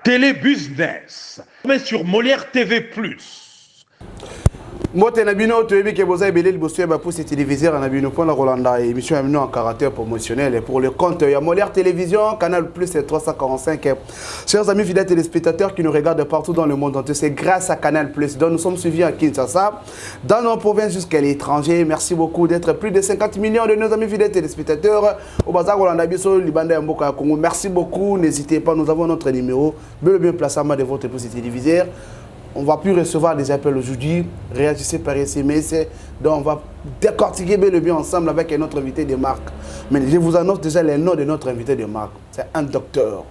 Télébusiness, mais sur Molière TV+. Mbote na bino toyebi ke boza ebele liboso ya bapusi téléviseur na bino pour la Rolanda émission ya bino en caractère promotionnel pour le compte ya Molière Télévision Canal Plus 345. Chers amis fidèles téléspectateurs qui nous regardent partout dans le monde entier, c'est grâce à Canal Plus dont nous sommes suivis à Kinshasa, dans nos provinces jusqu'à l'étranger. Merci beaucoup d'être plus de 50 millions de nos amis fidèles téléspectateurs au bazar Rolanda biso libanda ya mboka ya Congo. Merci beaucoup, n'hésitez pas, nous avons notre numéro bien placé à de votre puce téléviseur. On ne va plus recevoir des appels aujourd'hui, réagissez par SMS, donc on va décortiquer le bien ensemble avec notre invité de marque. Mais je vous annonce déjà le nom de notre invité de marque. C'est un docteur.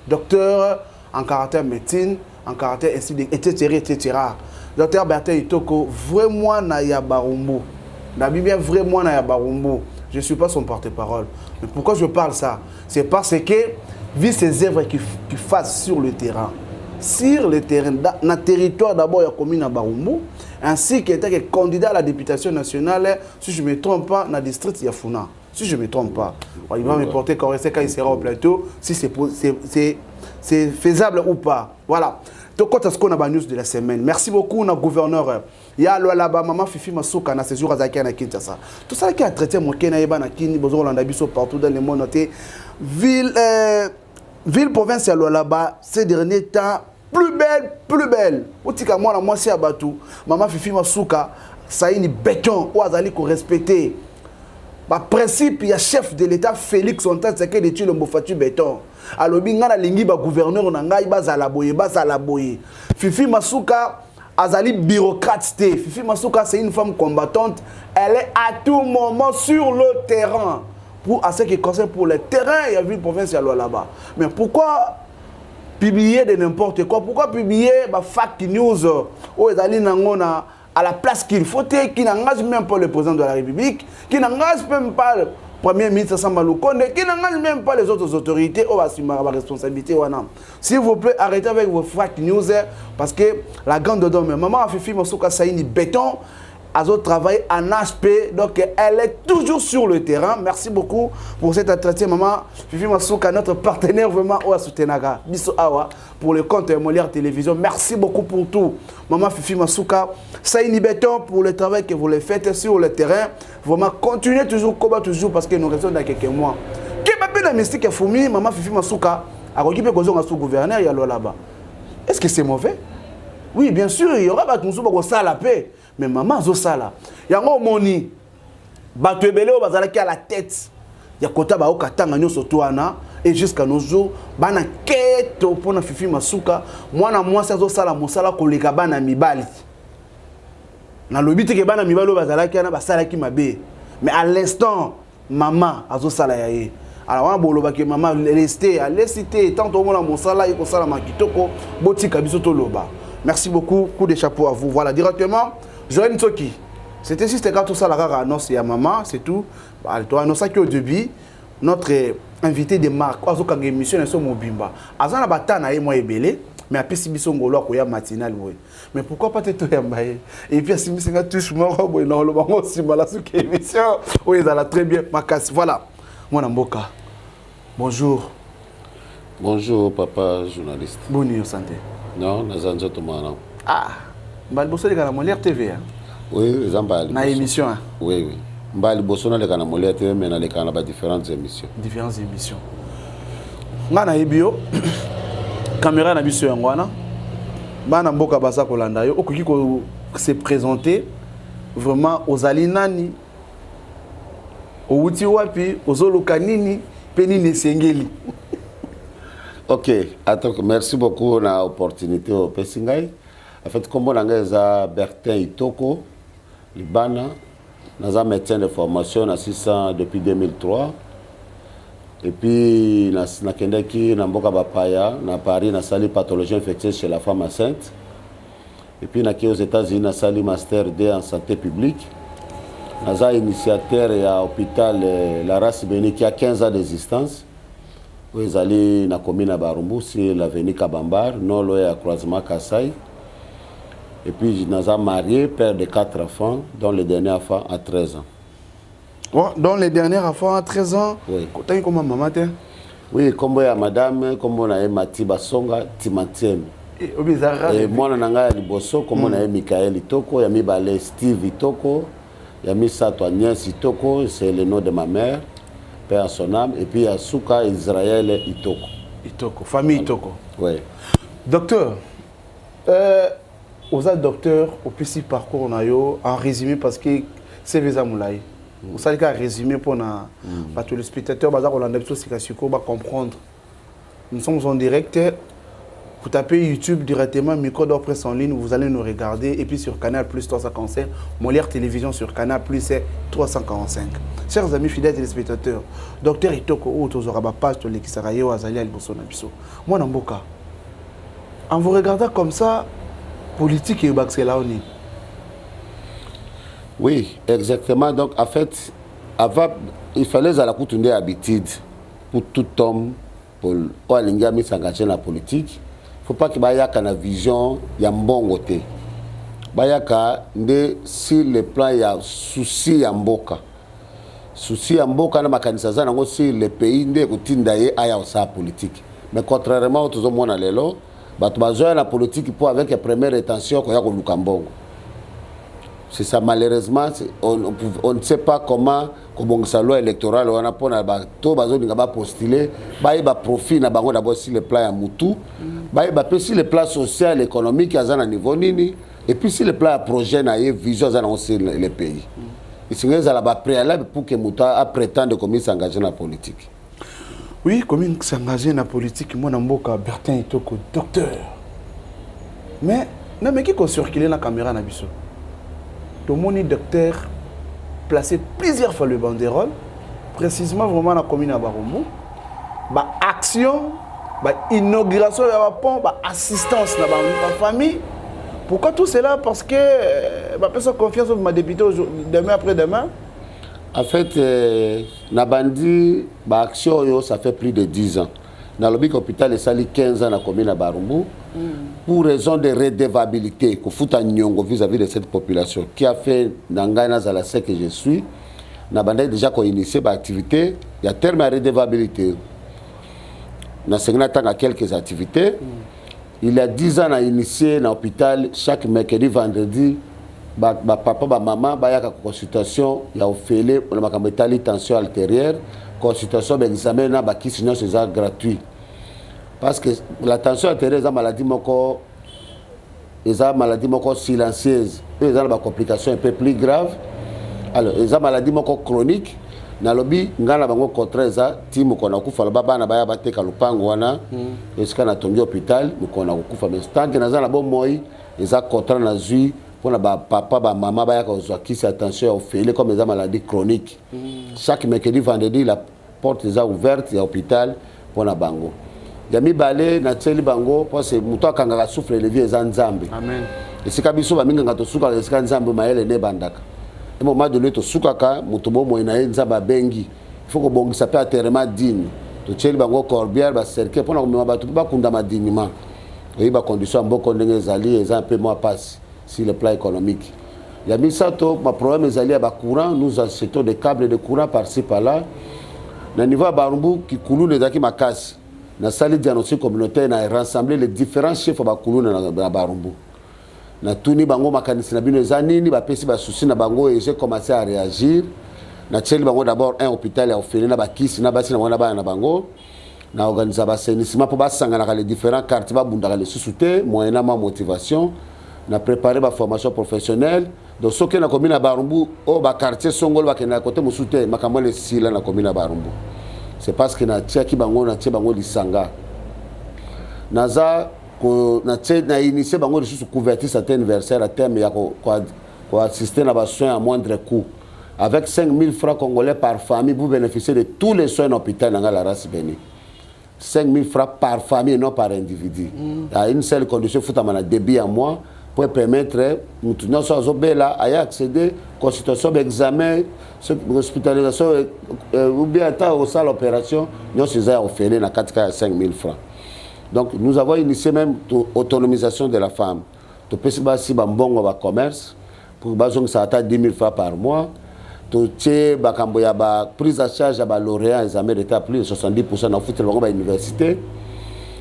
Docteur en caractère médecine, en caractère etc. etc. Docteur Bertin Itoko, vraiment na ya barumbu. La Bible vraiment na ya barumbu. Je ne suis pas son porte-parole. Mais pourquoi je parle ça? C'est parce que, vu ces œuvres qu'il fasse sur le terrain, sur le terrain, dans le territoire d'abord, il y a commune à Barumbu, ainsi qu'il était candidat à la députation nationale, si je ne me trompe pas, dans le district Yafuna. Si je ne me trompe pas. Il va me porter quand il sera au plateau, si c'est faisable ou pas. Voilà. Donc, quand est-ce qu'on a la news de la semaine? Merci beaucoup, notre gouverneur. Il y a là-bas, maman Fifi Masuka, na séjour à Zakia na Kinshasa. Tout ça qui a traité mon Kenaïba na Kini, Bozo Landabiso partout dans le monde. Ville, province, là-bas, ces derniers temps, plus belle. Otika moi, moi, c'est Abatou. Maman Fifi Masuka, ça y est, béton, ou azali qu'on respecter. Par principe, il y a chef de l'État, Félix Antoine, c'est qu'il est le Mofatu béton. Alors, il y a un gouverneur, il Fifi Masuka, azali bureaucrate. Fifi Masuka, c'est une femme combattante. Elle est à tout moment sur le terrain. Pour, à ce qui concerne pour le terrain, il y a une province là-bas. Mais pourquoi publier de n'importe quoi? Pourquoi publier fact news à la place qu'il faut, qui n'engage même pas le président de la République, qui n'engage même pas le Premier ministre Samba Lukonde, qui n'engage même pas les autres autorités au assumir la responsabilité? S'il vous plaît, arrêtez avec vos fact news parce que la grande dame, maman a fait film sur Kassaïni béton. Azo travaille en HP, donc elle est toujours sur le terrain. Merci beaucoup pour cet entretien, maman Fifi Masuka, notre partenaire vraiment au Asutenaga, Biso Awa, pour le compte Molière Télévision. Merci beaucoup pour tout, maman Fifi Masuka. Saïni Béton pour le travail que vous le faites sur le terrain. Vraiment, continuez toujours, combat toujours, parce que nous restons dans quelques mois. Qui m'a bien la mystique Foumi, maman Fifi Masuka, a occupé le gouverneur, il y a là-bas. Est-ce que c'est mauvais? Oui, bien sûr, il y aura ça la paix. Mais maman Zosala, il y a un moni, Batouebele au bazalaki à la tête. Il y a Kota Bao Katanga Nyosotoana, et jusqu'à nos jours, Bana Keto pour Fifi Masuka, moi c'est Zosala, Mosala Koleka Bana Mibali. Na lobite ke Bana Mibali au bazalaki, na basalaki mabe. Mais à l'instant, maman Azosala yaye. Alors, on a beau que maman resté à l'estité, tant au monde à Mosala, il faut ça la makitoko, boti kabisoto loba. Merci beaucoup, coup de chapeau à vous. Voilà, directement. Joël Ntoki, c'était juste quand tout ça, la rare annonce à maman, c'est tout. Tu as annoncé qu'au début, notre invité de marque, Azo Kage émission, est sur Mobimba. Azan la bataille, moi, ebélé, mais à Pissi Bisson Golo, Koya matinal, oui. Mais pourquoi pas te yambaye? Et puis, si vous avez touché moi, non, le moment aussi, voilà, ce qui est émission, oui, ça l'a très bien, ma casse. Voilà, moi, Namboka. Bonjour. Bonjour, papa, journaliste. Bonne nuit, santé. Non, Nazanjo Tomana. Ah! Mbali de la Molière TV. Oui, Zambali. Na émission. Oui, oui. Mbali Bosona de la Molière TV, mais dans les canaux différentes émissions. Différentes émissions. Ngana ebio caméra na biso yangwana. Bana mboka basa kolanda yo okoki ko se présenter vraiment aux alinani. Outi wapi ozoluka nini penini sengeli. OK, attends, merci beaucoup pour l'opportunité au Pessingai. En fait, comme on a Bertin Itoko, Libana, nous avons médecin de formation assistant depuis 2003. Et puis, nous avons Bapaya, à Paris, nous avons pathologie infectieuse chez la femme enceinte. Et puis, nous avons aux États-Unis, nous avons master D en santé publique. Nous avons initiateur à l'hôpital La Race Béni qui a 15 ans d'existence. Nous allons dans la commune de Barumbu, c'est l'avenue Kabambar, non loin à croisement Kassai. Et puis, nous sommes mariés, père de 4 enfants, dont le dernier enfant a 13 ans. Oh, dont le dernier enfant a 13 ans? Oui. Comment maman? Oui, comme ya madame, comme on a Mati Basonga, Timantien. Et moi, on a Liboso, comme on a Michael Itoko, il y a Mibale Steve Itoko, il y a Misato Agnès Itoko, c'est le nom de ma mère, père son âme, et puis il y a Souka Israël Itoko. Itoko, famille Itoko. Oui. Docteur, aux docteur, au petit parcours, on a eu en résumé parce que c'est Vesa Moulay. Vous savez qu'un résumé pour tous les spectateurs, on a comprendre. Nous sommes en direct. Vous tapez YouTube directement, Micro d'Or Presse en ligne, vous allez nous regarder. Et puis sur Canal Plus 345, Molière Télévision sur Canal Plus 345. Chers amis fidèles téléspectateurs, docteur Itoko, page de l'Ekisarayo, Azali Alboso Nabiso. Moi, Namboka, en vous regardant comme ça, politique et Baxelaoni. Oui, exactement. Donc, en fait, avant, il fallait à la coutume habitude pour tout homme, pour s'engager dans la politique. Il ne faut pas qu'il y ait une vision, il y a un bon côté. Si le plan, il y a souci en boka. Souci en boka, il y a aussi le pays qui est en politique. Mais contrairement à tout le monde, il y a la politique pour avec la première intention qu'il y a au Lukambongo. C'est ça, malheureusement, on ne sait pas comment la loi électorale, on a postulé, il y a profit d'abord si le plan est moutou, si le plan social, économique, il y a un niveau nini, et puis si le plan projet, il y a une vision dans le pays. Et c'est un préalable pour que Mouta prétende comme il s'engage dans la politique. Oui, comme il s'engage dans la politique, moi, je suis Bertin Itoko, docteur. Mais qui a circulé la caméra dans Bissau? Tout le monde est docteur, placé plusieurs fois le banderole, précisément vraiment dans la commune de Barumbu. Action, inauguration de la pont, assistance dans la famille. Pourquoi tout cela? Parce que ma personne confiance en ma députée demain après-demain. En fait, Nabandi, action, ça fait plus de 10 ans. Dans l'hôpital, il y a 15 ans dans la commune de Barumbu. Pour raison de redevabilité, vis-à-vis de cette population qui a fait Nangana Zalase que je suis, Nabanda déjà initié l'activité, il y a terme à redevabilité. Nous avons quelques activités. Il y a 10 ans, on a initié dans l'hôpital, chaque mercredi, vendredi, papa, maman, il y a une consultation, il y a une tension artérielle, consultation, examen, sinon c'est gratuit. Parce que la tension artérielle est une maladie silencieuse. Il y a des complications un peu plus graves. Alors, il y a une maladie chronique. Dans le lobby, il y a un contrat. Il y a un contrat. Il y a un contrat. Il y a un contrat. Il y a un hôpital. Il y a un contrat. Il y a un contrat. Pour papa, maman, qui s'attention comme des maladies chroniques. Chaque mercredi, vendredi, la porte est ouverte. Il y a un hôpital pour la bango. Il y a mis balé na tseli bango parce que muto akanga souffle le vieux nzambe. Amen. Et c'est kabiso ba minga to suka le nzambe maele ne bandaka. Et moment donné to suka ka muto bo mo ina nzamba bengi. Il faut que bongisa pe aterema digne. To tseli bango corbière ba cercle pour na komema ba to ba kunda madiniment. Et ba condition mboko ndenge zali eza un peu moins passe sur le plan économique. Il y a mis ça to ma problème ezali ba courant, nous achetons des câbles de courant par-ci par-là. Na niveau Barumbu qui koulou lesaki makasi. Na salle diagnostic communautaire na rassembler les différents chefs ba kuluna na Barumbu. Na tuni bango makanisi na bino zanini ba pesi ba souci na bango et j'ai commencé à réagir. Na tseli bango d'abord un hôpital ya ofeli na ba kisi na basi na wana ba na bango. Na organiser ba assainissement pour ba sangana les différents quartiers ba bundaka les sous-souté, moyennement motivation. Na préparer ba formation professionnelle. Donc ce que na commune na Barumbu o ba quartier songol ba kena côté musouté makambo les sila na commune na Barumbu. C'est parce que na tia ki bango na tia bango lisanga naza ko na tia na initié bango de sous couverture certain anniversaire à terme ya ko assister na ba soins à moindre coût avec 5 000 francs congolais par famille pour bénéficier de tous les soins en hôpital dans la race béni. 5 000 francs par famille et non par individu. À une seule condition faut amana débit à moi pour permettre nous sommes là à accéder consultation d'examen hospitalisation ou bien à au salle opération nous sommes offert na 5 000 francs. Donc nous avons initié même l'autonomisation de la femme. Tu peux si ba mbongo ba commerce pour bazong ça atteint 10 000 francs par mois. totie bakambo ya ba prise en charge ya ba lauréats examen d'état plus de 70% na futur bango ba université.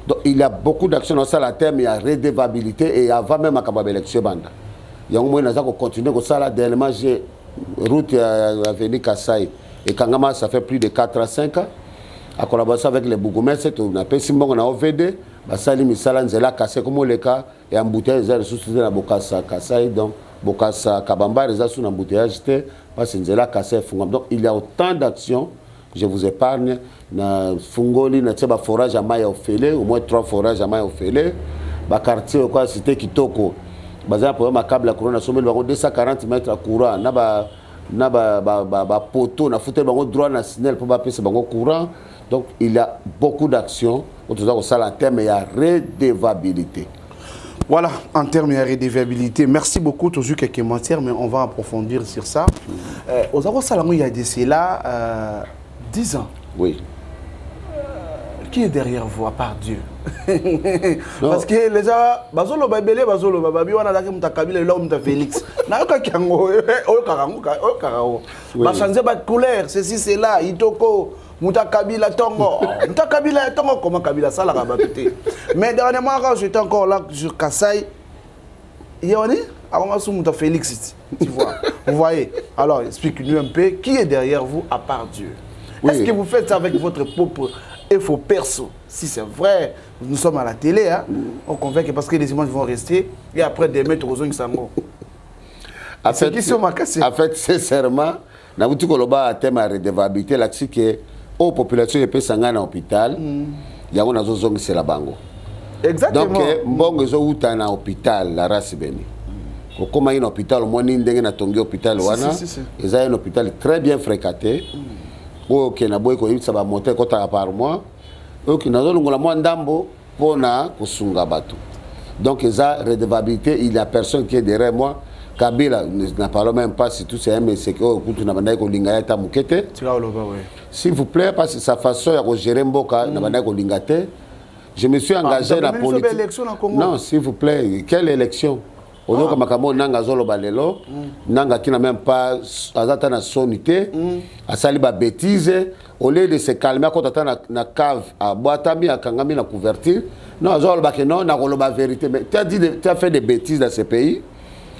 Donc il y a beaucoup d'actions dans ça la terme, il y a redevabilité et avant même à l'élection banda. Il y a au moins qu'on continue comme ça là dernièrement j'ai route à venir Kassai et Kangama ça fait plus de 4 à 5 ans à collaboration avec les bourgmestres on a passé bon on a OVD basali misala nzela Kassai comme le cas et embouteillage des ressources na Bokassa Kassai donc Bokassa Kabamba les sous embouteillage parce que nzela Kassai fungam donc il y a autant d'actions je vous épargne na fungoli na teba forage à Maya Ofele au moins 3 forages à Maya Ofele ba quartier quoi cité Kitoko bazana pour ma câble la couronne sommet bango 240 mètres à courant na ba poteau na foutre bango droit national pour ba passer bango courant donc il y a beaucoup d'actions autour de ça en termes il y a redevabilité. Voilà, en termes de redevabilité, merci beaucoup. Tu as eu quelques matières, mais on va approfondir sur ça. Aux Arros Salamou, il y a de cela 10 ans. Oui. Qui est derrière vous, à part Dieu? Parce que les gens, Bazolo Babele, Bazolo Bababi, on a d'ailleurs Moutakabila et l'homme de Félix. N'a pas qu'un mot, va changer de couleur, ceci, c'est là, Itoko, Moutakabila Tongo. Moutakabila Tongo, comment Kabila ça l'a rabatté. Mais dernièrement, quand j'étais encore là sur Kassai, il y a un Félix, tu vois. Vous voyez. Alors, explique-nous un peu, qui est derrière vous, à part Dieu? Oui. Est-ce que vous faites ça avec votre propre effort perso? Si c'est vrai, nous sommes à la télé, hein? On convainc que parce que les images vont rester et après des mètres aux zones sango. En fait, sincèrement, dans le Koloba a thème à redevabilité, là, c'est que aux populations qui peuvent s'engager à l'hôpital, il y a une zone qui c'est la bango. Exactement. Donc, bon, ils ont eu un hôpital, la race béni. Comme il y a un hôpital, au moins, il y a un hôpital, il y a un hôpital très bien fréquenté. Ok, na boy ko ça va monter kota par mois. Ok, na zone ngola mo ndambo pona kusunga batu. Donc ça redevabilité, il y a personne qui est derrière moi. Kabila n'a parlé même pas si tout c'est mais c'est que kutu na bandai ko lingaya ta mukete. S'il vous plaît parce que sa façon ya ko gérer mboka na bandai ko lingate. Je me suis engagé dans la politique. Non, s'il vous plaît, quelle élection? Ozo kama kamo nanga zolo balelo nanga qui n'a même pas azata na sonité asali ba bêtise au lieu de se calmer quand atana na cave à boatami à kangami na couverture non zolo ba que non na koloba vérité mais tu as fait des bêtises dans ce pays.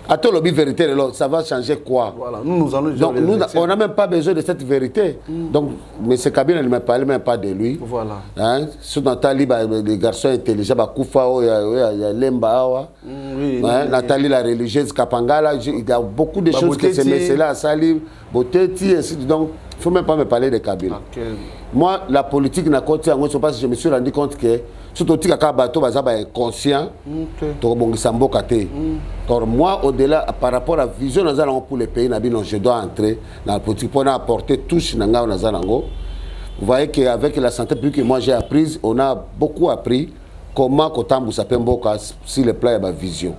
Attends, la vérité, ça va changer quoi? Voilà, nous allons donc, on n'a même pas besoin de cette vérité. Donc, M. Kabila ne me parle même pas de lui. Voilà. Hein? Sur Nathalie, les garçons intelligents, Koufa, il y a Lemba, Nathalie, la religieuse, Kapangala, il y a beaucoup de choses que ces messieurs-là à Salim, Boteti, ainsi de suite. Donc, il ne faut même pas me parler de Kabila. Okay. Moi, la politique n'a pas été en parce que je me suis rendu compte que surtout si Kabato est conscient, moi, au-delà, par rapport à la vision pour les pays, je dois entrer dans la politique pour apporter tout ce que vous voyez qu'avec la santé publique que moi j'ai apprise, on a beaucoup appris comment Kotambu s'appelle Mboka sur le plan de la vision.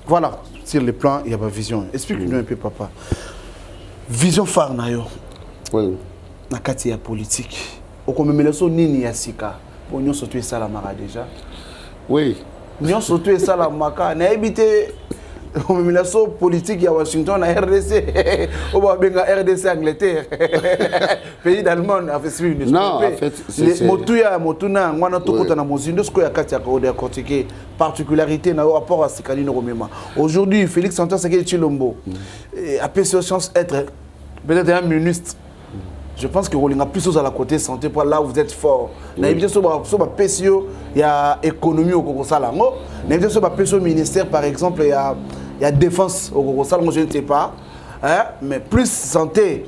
Voilà, sur le plan, il y a ma vision. Explique-nous un peu, papa. Vision phare, nayo. Oui. Na kati ya politique. Okomemeleso nini ya sika. Pour nous surtout ça la mara déjà. Oui. Nous surtout ça la maka. Na habité okomemeleso politique ya Washington na RDC. O ba benga RDC Angleterre. Pays d'Allemagne a fait une. Non, en fait c'est motuya motuna ngwana tokota na mozindo sko ya kati ya Kodea Kotike particularité na rapport à Sikali no Romema. Aujourd'hui Félix Santos Sekedi Chilombo a peu de chance être peut-être un ministre. Je pense que Rolinga plus à la côté santé pour là où vous êtes fort. Na évité sur PCO, il y a économie au Kokosalango. Na évité sur PCO ministère par exemple, il y a défense au Kokosalango, je ne sais pas. Hein? Mais plus santé,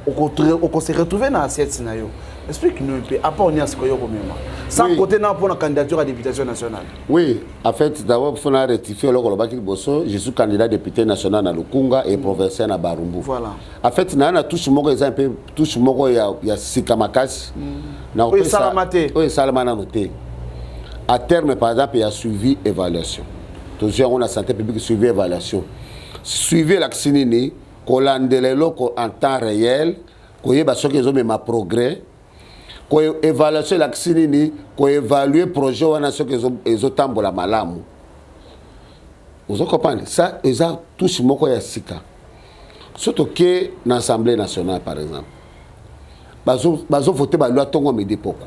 on s'est retrouvé dans cette scénario. Explique-nous un peu, à part on y a ce qu'on y a au même. Sans côté pour la candidature à la députation nationale. Oui, en fait, d'abord, il faut rectifier je suis candidat député national à Lukunga et provincial à Barumbu. Voilà. En fait, il y a touche mogo exemple, touche mogo il y a Sikamakasi. Oui, Salamate. Oui, Salamanoté. À terme, par exemple, il y a suivi évaluation. Toujours, on a santé publique suivi évaluation. Suivi l'accinini, qu'on l'andelelo en temps réel, qu'on y ait des hommes ma progrès. Qu'on évaluer l'accinini, qu'on évalue le projet ou nation que les autres la malamu. Vous comprenez ça? Ils ont tous moko ya sika. Surtout que l'Assemblée nationale, par exemple. Bazo voté la loi Tongo me dit pourquoi.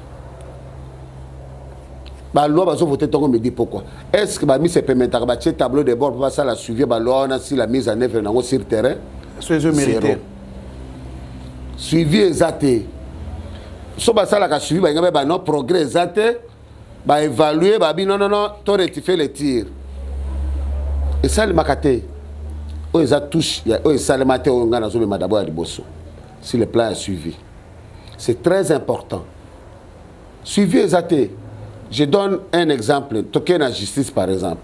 La loi bazo voté Tongo me dit pourquoi. Est-ce que mis ces permettre un tableau de bord pour passer la suivi la loi si la mise en œuvre sur le terrain? C'est mérité. Suivi exact. Si on a suivi, il y a un progrès exact. Bah évaluer, bah non non non, tu rectifier les tirs. Et ça le makate. Oh ils a touché, oh ça le maté on gagne sur d'abord à Liboso. Si le plan est suivi, c'est très important. Suivi exact. Je donne un exemple. Toquer la justice par exemple.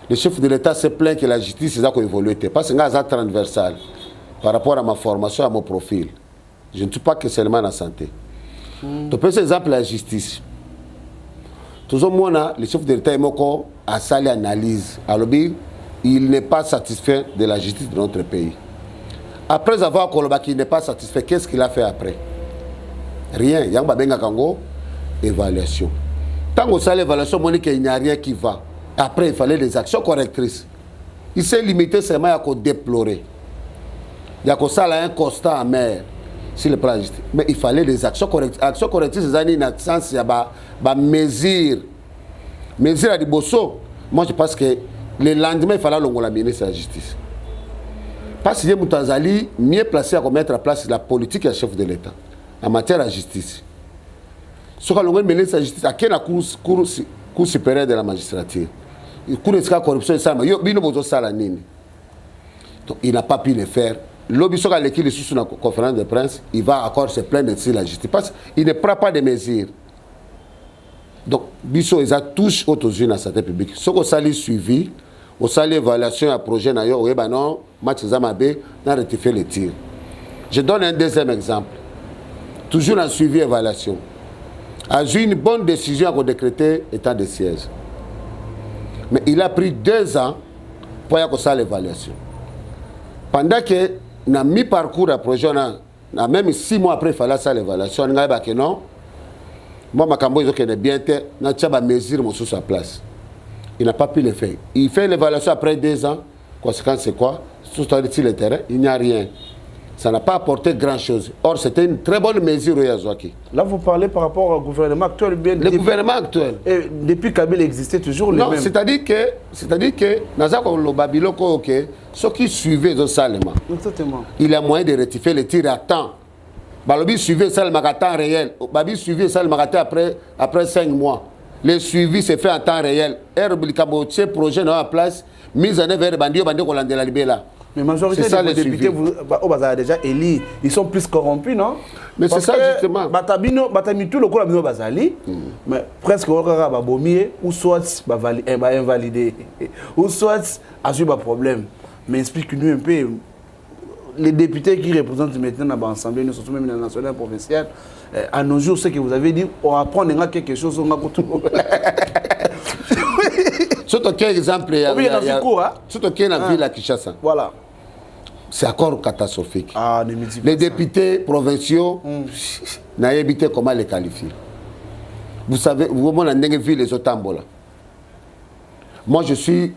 Le chef de l'État se plaint que la justice a évolué parce que c'est transversal par rapport à ma formation, à mon profil. Je ne suis pas que seulement la santé. Tu peux exemple la justice. Toujours moi, le chef de l'État a sali analyse. Alors, il n'est pas satisfait de la justice de notre pays. Après avoir Koloba qui n'est pas satisfait, qu'est-ce qu'il a fait après? Rien. Il y a une évaluation. Tant qu'on sait l'évaluation, il n'y a rien qui va. Après, il fallait des actions correctrices. Il s'est limité seulement à déplorer. Il y a un constat amer sur le plan de justice. Mais il fallait des actions correctrices. Actions correctrices, c'est une sens, il y a mesure. Mesure à Diboso. Moi, je pense que le lendemain, il fallait la ministre de la Justice. Parce que Moutazali mieux placé à mettre en place la politique et le chef de l'État en matière de justice. Ce que le ministre de la Justice a quelle cour supérieure de la magistrature. Il cour de corruption et ça, mais il n'a pas pu le faire. L'objet sur lequel il est sous la conférence de presse, il va encore se plaindre de la justice parce qu'il ne prend pas de mesures. Donc, Bisso, ils ont touché aux unes à la santé publique. Ce qu'on s'est suivi, on s'est l'évaluation à projet, oui, ben non, Mathieu Zamabé n'a rectifié les tirs. Je donne un deuxième exemple. Toujours en suivi évaluation. A eu une bonne décision pour décréter état de siège. Mais il a pris 2 ans pour y faire l'évaluation. Pendant que dans mi-parcours à projet, même 6 mois après, il fallait faire l'évaluation. On a dit que non. Moi, ma cambo, ils ont bien été, on a mesure sur sa place. Il n'a pas pu le faire. Il fait l'évaluation après 2 ans. Conséquence, c'est quoi? Sur le terrain, il n'y a rien. Ça n'a pas apporté grand-chose. Or, c'était une très bonne mesure, Yazouaki. Là, vous parlez par rapport au gouvernement actuel. Le gouvernement actuel. Et depuis Kabila existait toujours le même. Non, c'est-à-dire que, dans le Babiloko, ceux qui suivaient le Salema, il a moyen de rectifier les tirs à temps. Balobi suivait ça le magasin réel. Babi suivait ça le magasin après 5 mois. Le suivi s'est fait en temps réel. Ce projet n'a pas place. Mise en œuvre de Bandio Kolande la Libela. Mais la majorité des députés, vous avez déjà élus, ils sont plus corrompus, non? Mais c'est ça justement. Batamitou, le Kolabino Bazali, mais presque on va bomber, ou soit invalider, ou soit assurer un problème. Mais explique-nous un peu. Les députés qui représentent maintenant l'Assemblée, nous sommes même dans la nationale provinciale, à nos jours, ce que vous avez dit, on va prendre quelque chose, on va surtout quel exemple il y a surtout quel dans la ville à Kinshasa. Voilà. C'est encore catastrophique. Les députés provinciaux n'ont évité comment les qualifier. Vous savez, vous avez vu les Otambola. Moi,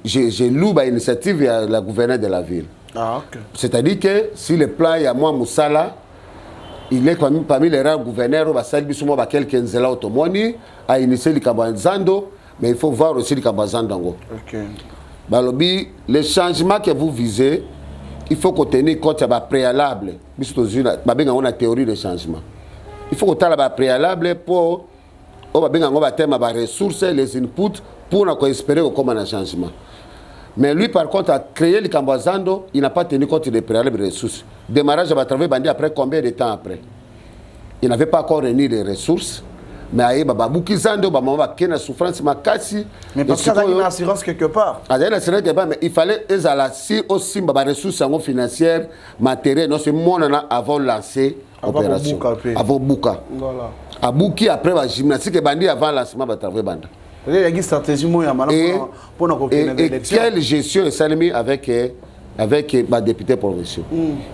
j'ai loué l'initiative à la gouverneure de la ville. Okay. C'est-à-dire que si le plan est à moi, Moussala, il est parmi les rares gouverneurs, il y a quelques zéla automoni, à initier le Kabazando, mais il faut voir aussi le Kabazandango. Balobi, les changements que vous visez, il faut qu'on tienne compte de préalable. On a une théorie de changement. Il faut qu'on ait un préalable pour les ressources, les inputs, pour espérer qu'on ait un changement. Mais lui, par contre, a créé le Kambazando, il n'a pas tenu compte des préalables des ressources. Démarrage va travailler bandit après combien de temps après? Il n'avait pas encore réuni les ressources. Mais il y a beaucoup de gens qui ont souffrance. Mais parce qu'il y a une assurance quelque part. Il y a une assurance quelque part, mais il fallait aussi des ressources financières, matérielles, non seulement avant de lancer l'opération. Avant Bouka. Voilà. À Bouki, après, la gymnastique et bandit avant le lancement va travailler bandit. Il y a une stratégie pour et quelle gestion est saluée avec les députés provinciaux.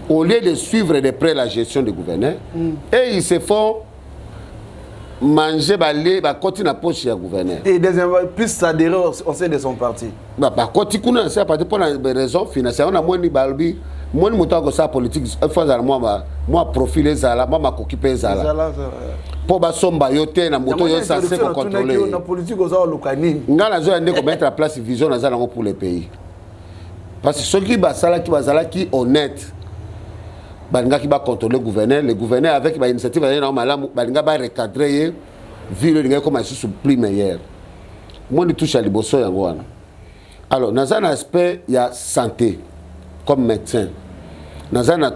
Au lieu de suivre de près la gestion du gouverneur, et ils se font manger balé ba koti na poche ya gouverneur et deuxième plus s'adhérer au sein de son parti ba koti kuna c'est pas pour une raison financière on a moins ni balbi moins ni moto ko sa politique fois à moi profiler ça là moi m'occuper ça là pour ba somba yote na moto yo ça c'est contrôler na politique aux lokanini ngala zo ande ko mettre en place vision na za pour le pays parce que ceux qui basala qui honnête balinga qui va contrôler le gouverneur avec ba initiative na malamu balinga ba recadrer ville linga comme sous plus meilleur moi ni touche à liboso yango wana alors dans un aspect il y a santé comme médecin dans un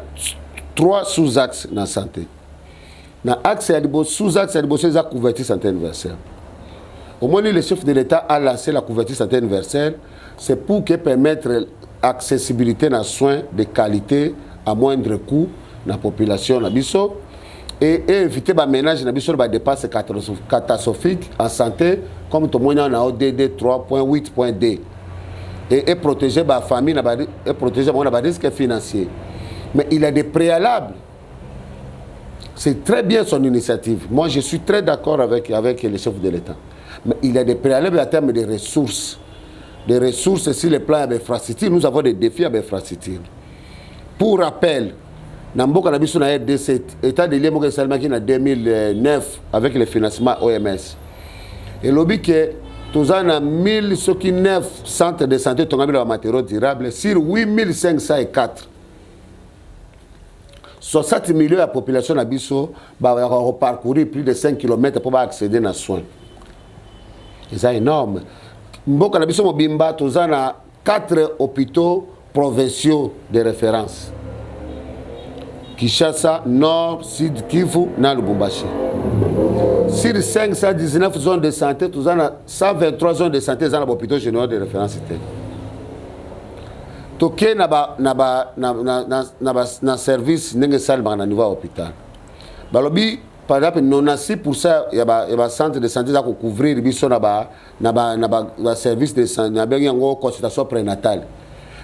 3 sous-axes dans santé dans axe ya liboso sous-axe ya liboso za couverture santé universelle au moins le chef de l'État a lancé la couverture santé universelle c'est pour que permettre accessibilité na soins de qualité à moindre coût dans la population na biso et éviter les ménages na biso ba dépenses catastrophiques en santé comme tout le monde a ODD 3.8.d et protéger la famille et protéger les risques financiers. Mais il y a des préalables. C'est très bien son initiative. Moi, je suis très d'accord avec le chef de l'État. Mais il y a des préalables en termes de ressources. Des ressources sur le plan d'infrastructure. Nous avons des défis à l'infrastructure. Pour rappel, dans le RDC, l'État de l'État en 2009 avec le financement OMS. Et lobby que tous en 1009 centres de santé sont en matériaux durables sur 8504. 60 millions de la population à Bisso va parcourir plus de 5 km pour accéder aux soins. C'est énorme. Mboka na biso mobimba tous en 4 hôpitaux provinciaux de référence. Kinshasa, Nord, Sud, Kivu, na Lubumbashi. Sur 519 zones de santé, nous avons 123 zones de santé dans l'hôpital général de référence. Tout na service n'est pas au niveau hôpital. Par exemple, 96% il y a centre de santé qui couvrir le service de santé, la consultation prénatale.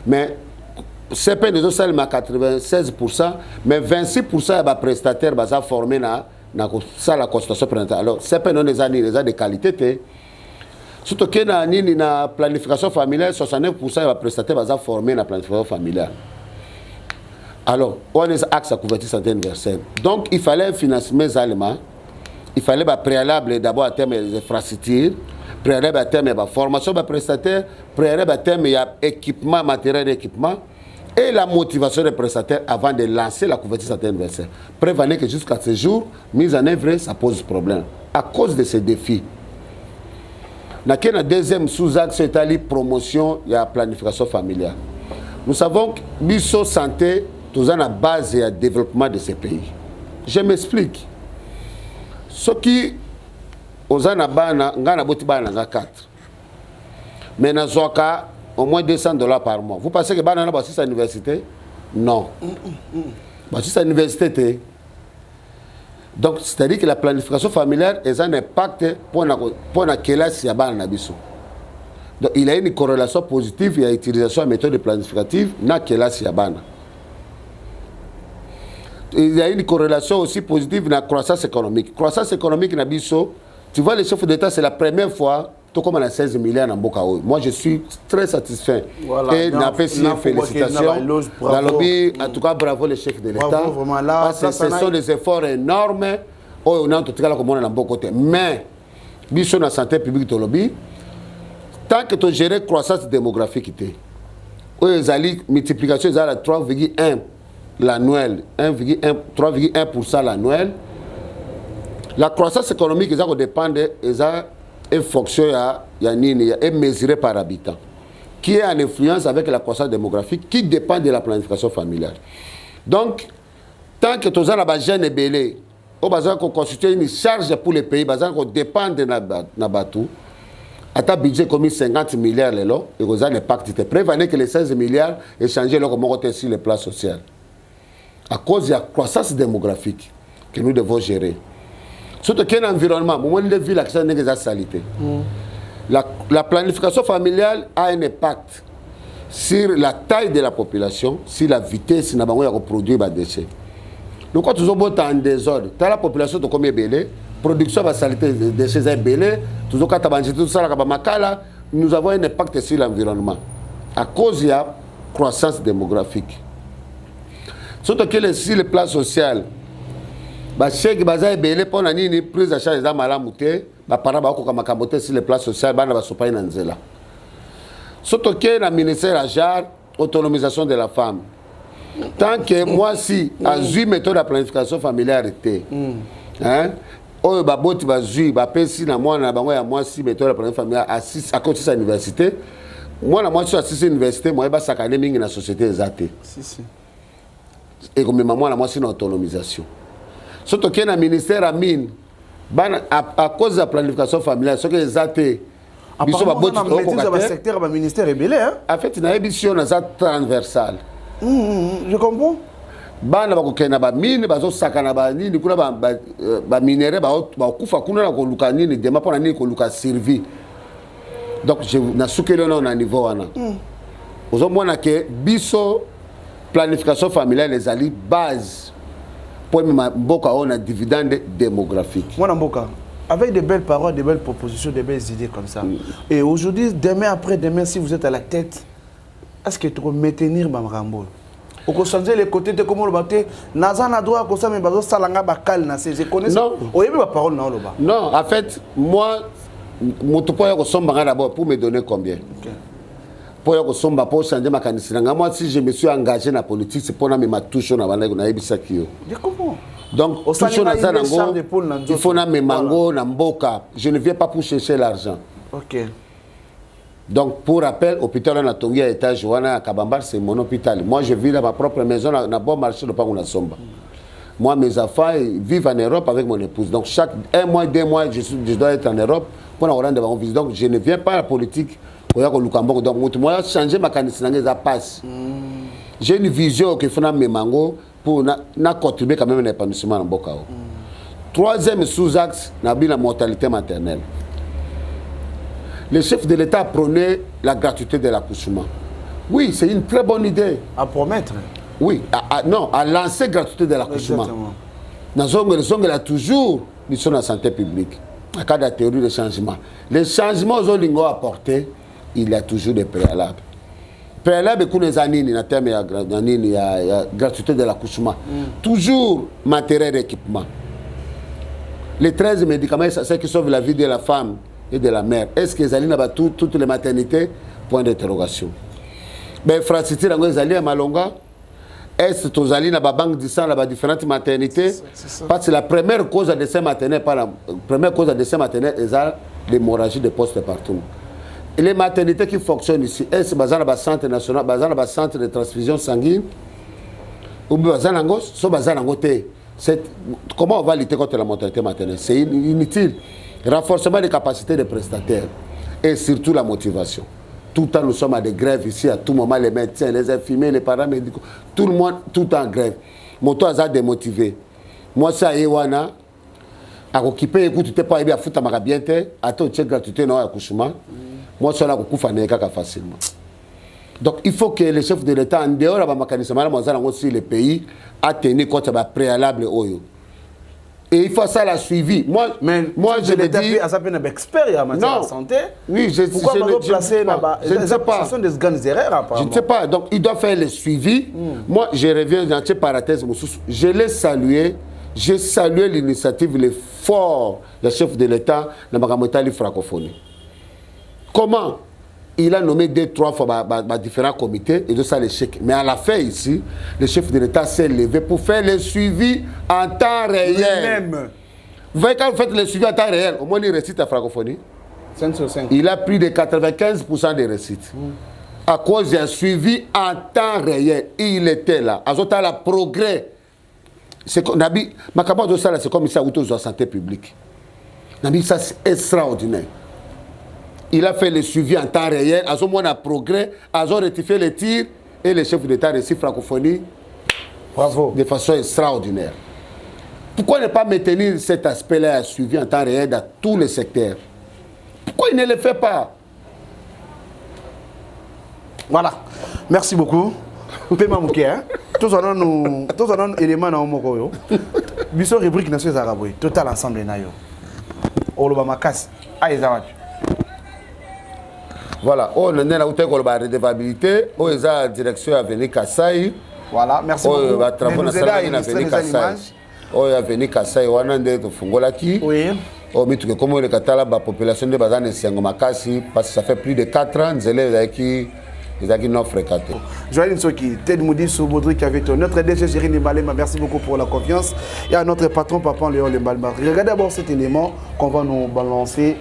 Mais c'est pas des salles 96%, mais 26% de prestataires sont formés dans la consultation prénatale. Alors, c'est pas des années de qualité. Surtout que dans la planification familiale, 69% de prestataires sont formés dans la planification familiale. Alors, on a des axes à couverture santé universelle. Donc, il fallait un financement allemand. Il fallait un préalable d'abord à terme des infrastructures, préalable à terme de la formation des prestataires, préalable à terme de l'équipement, matériel d'équipement et la motivation des prestataires avant de lancer la couverture santé universelle. Prévenez que jusqu'à ce jour, mise en œuvre, ça pose problème. À cause de ces défis. Dans le deuxième sous-axe, c'est la promotion et la planification familiale. Nous savons que Bisso Santé, tout à la base et le développement de ces pays. Je m'explique. Ce qui, aux anabana, ngana botibana 4. Mais dans ce cas, au moins $200 par mois. Vous pensez que banana bâti sa université? Non. Bâti sa université. Donc, c'est-à-dire que la planification familiale est un impact pour la classe ya banana biso. Donc, il y a une corrélation positive, il y a l'utilisation de méthodes planificatives dans la classe ya banana. Il y a une corrélation aussi positive dans la croissance économique. Croissance économique na biso, tu vois, le chef d'État, c'est la première fois, tout comme on a 16 milliards dans Bokaoui. Moi, je suis très satisfait. Voilà, et n'a pas signé félicitations. Dans le lobby, en tout cas, bravo le chef de l'État. Ce sont des efforts énormes. On a en tout cas comme on a dans beaucoup côté. Mais, biso na santé publique de lobby, tant que tu gères la croissance démographique, la multiplication est à 3,1 l'annuel, 3,1% l'annuel. La croissance économique dépend en fonction est mesurée par habitant, qui est en influence avec la croissance démographique, qui dépend de la planification familiale. Donc, tant que tous les jeunes et belés, on va constituer une charge pour les pays, on dépend de la bateau. À ta budget comme 50 milliards, et vous avez l'impact. Prévenez que les 16 milliards échangent leur communauté sur le plan social. À cause de la croissance démographique que nous devons gérer. Surtout qu'il y a un environnement, moment de vie, l'accès n'est pas salité. La planification familiale a un impact sur la taille de la population, sur la vitesse de produire des déchets. Donc, quand nous avons en désordre, la population est combien belée, production va salité de chez Belé, toujours quand tout ça makala, nous avons un impact sur l'environnement à cause de la croissance démographique. Surtout que sur le plan social, chèque baza Belé pour nani prise à charge des malamuté, parents ba ko makambote sur le plan social, bana ba sopa ina nzela. Surtout que le ministère de la JAR, autonomisation de la femme. Tant que moi, si, à 8 méthodes de planification familiale arrêtée, hein, oh, bah, bon, tu vas jouer, bah, si, na moi, na bango, ya moi, si, méthode de planification familiale à côté de sa université, moi, na moi, je suis assisté à l'université, moi, je suis académique dans la société des athées. Si. Et comme moi, na moi, c'est une autonomisation. Surtout que le ministère a mine, à cause de la planification familiale, ce que les athées, apparemment, le secteur du ministère est belé. En fait, il y a une émission transversale. Je comprends. Bana bakokena ba mine bazosakana ba nini kuna ba minere ba kufa kuna na koluka nini dema pona nini koluka survie. Donc je na sukelo na niveau wana. Ozomona ke biso planification familiale les ali base pour mboka ona dividende démographique. Moi mboka avec de belles paroles, de belles propositions, de belles idées comme ça. Et aujourd'hui, demain après demain, si vous êtes à la tête, est-ce que tu peux maintenir Bamrambo? Ou que changer les côtés de comment le battre? Nazan a droit à ça, mais bazo salanga bakal na c'est. Je connais ça. Oh, il y a ma parole na loba. Non, en fait, moi, mon topo yako somba d'abord pour me donner combien? Pour yako somba pour changer ma candidature. Moi, si je me suis engagé dans la politique, c'est pour na me touche na bana na ebisa kiyo. Je comprends. Donc, tout ce il faut na me mango na mboka. Je ne viens pas pour chercher l'argent. Ok. Donc, pour rappel, l'hôpital en Atongi à étage, à Kabambar, c'est mon hôpital. Moi, je vis dans ma propre maison, dans un bon marché de Panguna Somba. Moi, mes enfants vivent en Europe avec mon épouse. Donc, chaque 1 mois, 2 mois, je dois être en Europe pour rendre devant visite. Donc, je ne viens pas à la politique. Donc, moi, changer ma candidature, ça passe. J'ai une vision que faut mes mango pour contribuer quand même à l'épanouissement en Bokao. Troisième sous-axe, la mortalité maternelle. Le chef de l'État prônait la gratuité de l'accouchement. Oui, c'est une très bonne idée. À promettre? Oui, non, à lancer la gratuité de l'accouchement. Dans le a toujours mission de la santé publique. À cas de la théorie de changement. Les changements aux Olingo apportés, il y a toujours des préalables. Préalables, pour les années, il y a gratuité de l'accouchement. Toujours matériel d'équipement. Les 13 médicaments, c'est ce qui sauve la vie de la femme et de la mère. Est-ce qu'ils allaient dans toutes les maternités? Point d'interrogation. Mais Francis Tirango, à Malonga. Est-ce que vous allez dans la banque de sang, dans différentes maternités? Parce que la première cause de décès maternel, c'est l'hémorragie de poste partout. Et les maternités qui fonctionnent ici, est-ce que dans le centre national, dans le centre de transfusion sanguine, ou dans comment on va lutter contre la mortalité maternelle? C'est inutile. Renforcement des capacités des prestataires et surtout la motivation. Tout le temps, nous sommes à des grèves ici, à tout moment, les médecins, les infirmiers, les paramédicaux, tout le monde, tout en grève. Mon toit a démotivé. Moi, ça, Ewana, à occuper, écoute, tu n'es pas à foutre à bien, à ton chèque gratuité, non, accouchement. Moi, ça, là, facilement. Donc, il faut que les chefs de l'État, en dehors de mécanisme, aussi les pays, à tenir compte de préalable. Et il faut ça la suivi. Moi, je me dis... Ça peut être expert en matière de santé. Oui, pourquoi je ne sais pas. Ce sont des grandes erreurs, apparemment. Je ne sais pas. Donc, il doit faire le suivi. Moi, je reviens dans cette parenthèse. Je l'ai salué. J'ai salué l'initiative, l'effort du chef de l'État dans la francophonie. Comment? Il a nommé 2-3 fois différents comités et de ça l'échec. Mais à la fin ici, le chef de l'État s'est levé pour faire le suivi en temps réel. Vous voyez quand vous faites le suivi en temps réel, au moins il récite la francophonie. 5 sur 5. Il a plus de 95% des récites. À cause d'un suivi en temps réel. Il était là. À ce temps-là, progrès. C'est comme ça où la santé publique. Ça c'est extraordinaire. Il a fait le suivi en temps réel, à ce moment on a progrès, à ce moment rectifié les tirs et le chef d'État réussit francophonie. Bravo. De façon extraordinaire. Pourquoi ne pas maintenir cet aspect-là suivi en temps réel dans tous les secteurs? Pourquoi il ne le fait pas? Voilà. Merci beaucoup. Pema Mouké, hein? Tous en ont éléments dans le biso rubrique na so ezalaka boye total ensemble na yo oloba makasi eza wapi voilà on est na uteko la redevabilité o eza direction avenue Kasai voilà merci beaucoup ba travaux na salle na avenue Kasai o avenue Kasai wana nde to fungolaki oui o mituke comme le katala ba population de bazane sengo makasi parce que ça fait plus de 4 ans zele qui ils non fréquenté. Joël Nsoki, Ted Moudi Soubodri Kavito, notre DG Jérémy Malema, merci beaucoup pour la confiance. Et à notre patron Papa Léon Lembalma. Regardez d'abord cet élément qu'on va nous balancer.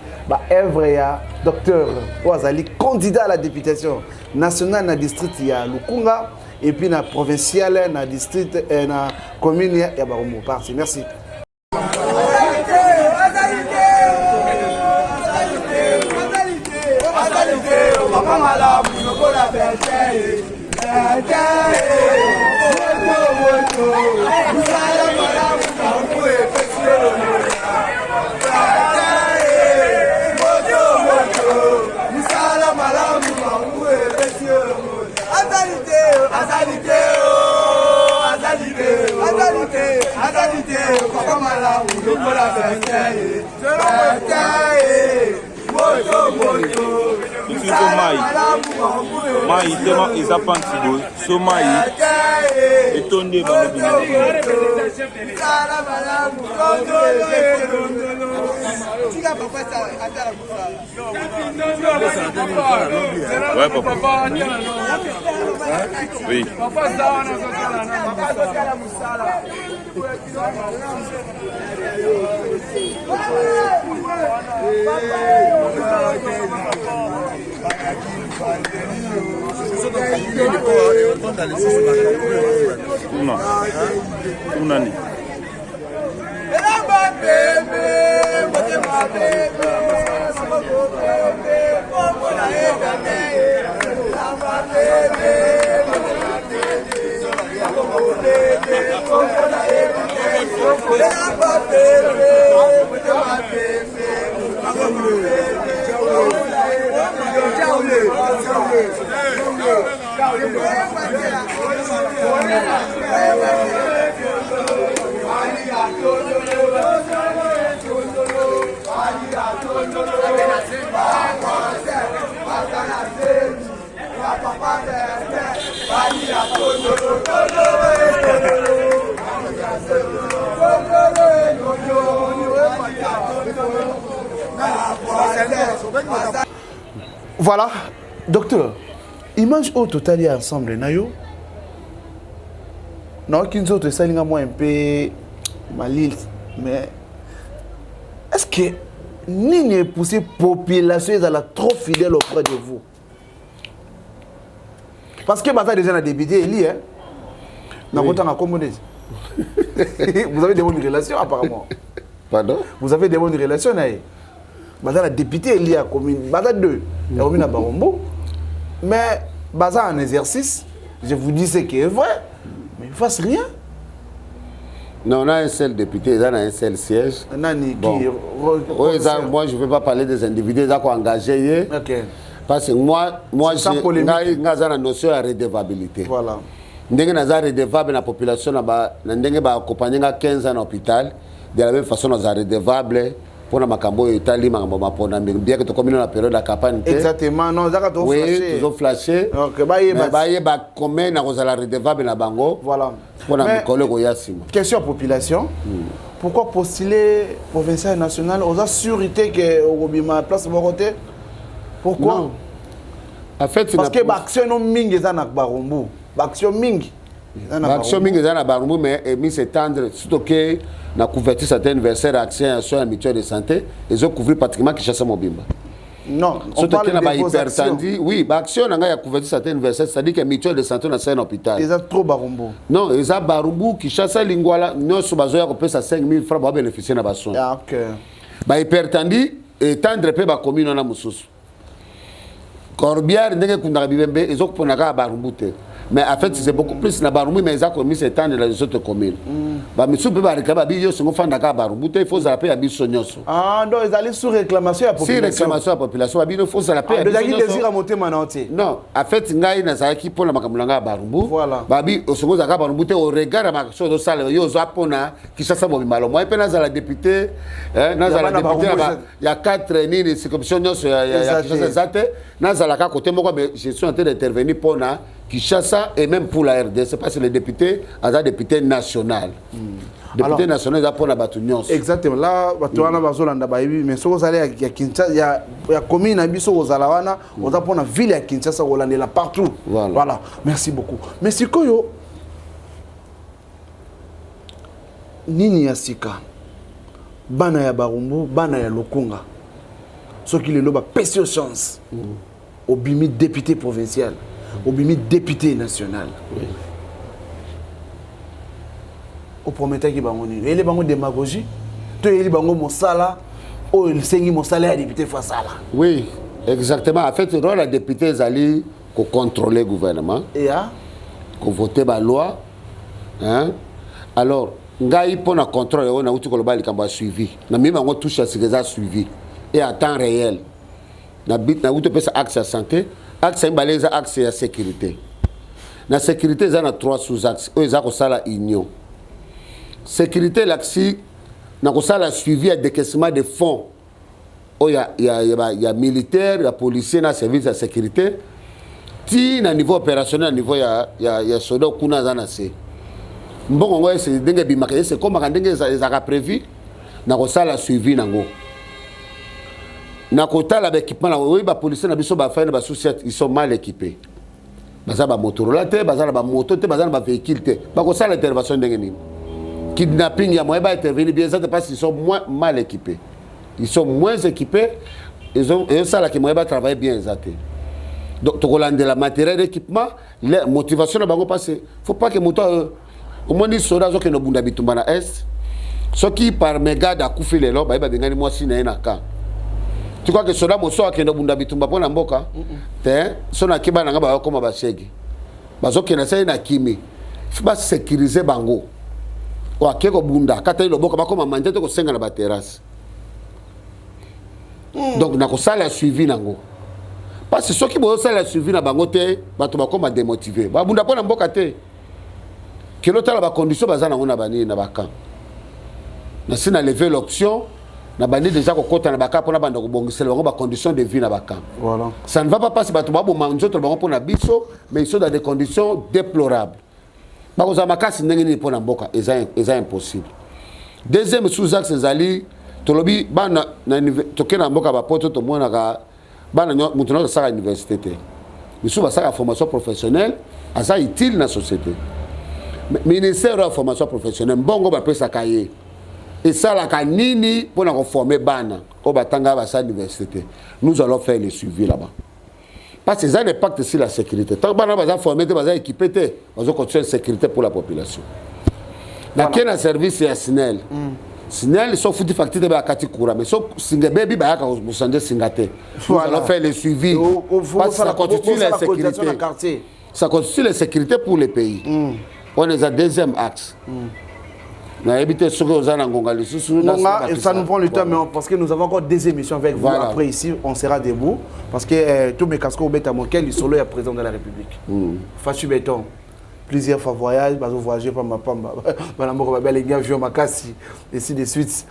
Evrea, docteur Ouazali, candidat à la députation nationale dans le district de Lukunga et puis dans le provincial, dans le district, dans la commune de Yabarumo. Parti, merci. Mai tema eza pantibo so mai etonde ouais papa oui Tunani. Voilà, docteur, image au total y ensemble, nayo. Non, qu'une autre salinga moi un peu malil, mais est-ce que ni ne poussé population est trop fidèle auprès de vous? Parce que maintenant déjà la député Eli, hein, n'a pas tant accommodé. Vous avez des bonnes relations apparemment. Pardon? Vous avez des bonnes relations, naïe. Maintenant la députée Eli a commune, maintenant deux, la commune à Barombo, mais basé en exercice, je vous dis ce qui est vrai. Mais il ne fasse rien. Non, on a un seul député, on a un seul siège. Bon. Moi, je ne veux pas parler des individus qui sont engagés. Okay. Parce que moi j'ai une notion de redevabilité. Voilà. Ndenge naza redevable na population na ndenge ba accompagner 15 ans à l'hôpital, de la même façon naza redevable pour na makambo etali makambo mapona bien que to comme na période de campagne. Exactement, non, ça to flashé. Oui, toujours flashé. OK, ba comment na kozala redevable na bango. Voilà. Pour na mikolo ko yasima. Question population. Pourquoi postuler provincial et national aux assuretés que au bima place Boroté? Pourquoi? Non. En fait, parce que l'action non mingi za na Barumbu. L'action mingi. L'action mingi za na Barumbu mais mis s'étendre surtout que na couverture certains anniversaires action sur la mutuelle de santé, ils ont couvert pratiquement Kinshasa Mobimba. Non, on parle de vos actions. Oui, l'action n'a pas couverture certains anniversaires, c'est-à-dire que mutuelle de santé na un hôpital. Ils ont trop Barumbu. Non, ils ont Barumbu Kinshasa Lingwala, non sur bazoya ko pesa 5000 francs pour bénéficier na bason. Ah OK. Ba hypertandi étendre pe ba commune na mususu. Corbière ndenge kundaka bibembe ezokuponaka Barumbu te. Mais en fait, c'est beaucoup plus na Barumbu, mais ils ont commis ces temps dans les autres communes. Bah, mais si vous pouvez réclamer, il faut s'appeler à Bissonyoso. Ah, donc ils allaient sous réclamation à la population. Si réclamation à la population, il faut s'appeler à Bissonyoso. Ils désirent monter maintenant. Non, en fait, ngai na zaki pour la makamulanga Barumbu. Voilà. Babi, au second zaka Barumbu, au regard à ma chose de salle, yo zapona, qui s'assa bon malo. Moi, peine à la députée, la députée, il y a 4 nini, c'est comme si on y a quelque chose zate. Nazalaka côté moi, je suis en train d'intervenir pour na. Kinshasa et même pour la RD, c'est parce que les députés, ils député national. Député national, ils ont pour la bâtonnion. Exactement. Là, batuana bazolanda baibi, mais si vous allez à Kinshasa, il y a commune à Bisso aux Alawana, on a pour la ville à Kinshasa, on est là partout. Voilà. Merci beaucoup. Mais si koyo nini ya sika, bana ya Barumbu, bana ya Lokunga, ceux qui le loba pèsent chance, au bimi député provincial. Au bimi député national. Oui. Au prometteur qui bangoni. Il est bango démagogie. Tu es bango mosala. Oh, il s'engi mosala à député face à là. Oui, exactement. En fait, le rôle des députés c'est qu'on contrôler le gouvernement. Et qu'on voter la loi. Hein? Alors, ngai pour na contrôle on a outil ko bali kamba suivi. Na même on touche à ce que ça suivi et à temps réel. Na bit na outil pesa accès à santé. Axe baleza axe ya sécurité. La sécurité ça a 3 sous-axes. Eux ils ont la union. Sécurité l'axi na ko la suivi à décaissement de fonds. Oh il y a militaire, il y a policier na service de sécurité. Ti na niveau opérationnel, niveau ya soda kuna zana se. Mbongo ngoye c'est ndenge bimaka c'est comme ndenge za prévu na ko la suivi nango. Na kota la équipement la oui ba policier na biso ba fa na ba société ils sont mal équipés. Baza ba Motorola te, baza ba moto te, baza ba véhicule te. Ba ko ça l'intervention ndenge ni. Kidnapping ya moyen ba intervenir bien ça parce qu'ils sont moins mal équipés. Ils sont moins équipés, ils ont ça là qui moyen ba travailler bien exacté. Donc to kolande la matériel d'équipement, la motivation na bango passer. Faut pas que moto au moins ni soda zo ke no bunda bitumba na est. Ce qui par méga da kufi lelo ba bengani moi si na ka. Tu crois que cela moso akenda bunda bitumba pona mboka te sona kiba na ngaba koma bashegi bazoke na sai na kimi fiba sécuriser bango o akeko bunda kata ilo boka bakoma manje to ko senga na ba terrasse donc na ko sala suivi nango parce que ceux qui bo sala suivi na bango te bato bakoma démotiver ba bunda pona mboka te kelo tala ba condition bazana ngona bani na baka na sina lever l'option na bandi déjà kokota na baka pona banda ko bongisela bango ba conditions de vie na baka. Voilà. Ça ne va pas passer bato ba bo manjoto bango pona biso mais ils sont dans des conditions déplorables. Ba ko za makasi ndenge ni pona mboka est impossible. Deuxième sous-axe ezali tolobi bana na tokena mboka ba poto to mona ka bana mutuno de sa université te. Biso ba sa formation professionnelle asa utile na société. Ministère de la formation professionnelle bongo ba pesa kaye. Et ça, la canini pour nous former bana au batanga à sa université. Nous allons faire le suivi là-bas. Parce que ça n'impacte sur la sécurité. Tant que bana va former, va équiper, on va continuer la sécurité pour la population. Dans quel service c'est SNEL? SNEL ils sont foutus facture de bakati koura mais so singa baby ba ka musande singate. Nous allons faire le suivi. Parce que ça constitue la sécurité. Ça constitue la sécurité pour le pays. On est à deuxième axe. Non, et ça nous prend le temps, mais parce que nous avons encore des émissions avec vous. Voilà. Après ici, on sera debout. Parce que tous mes casques au bêta moquel, ils sont là, président de la République. Fachu Béton, plusieurs fois voyage, parce que voyager par ma pamba, les gars, je ma casse, et ainsi de suite.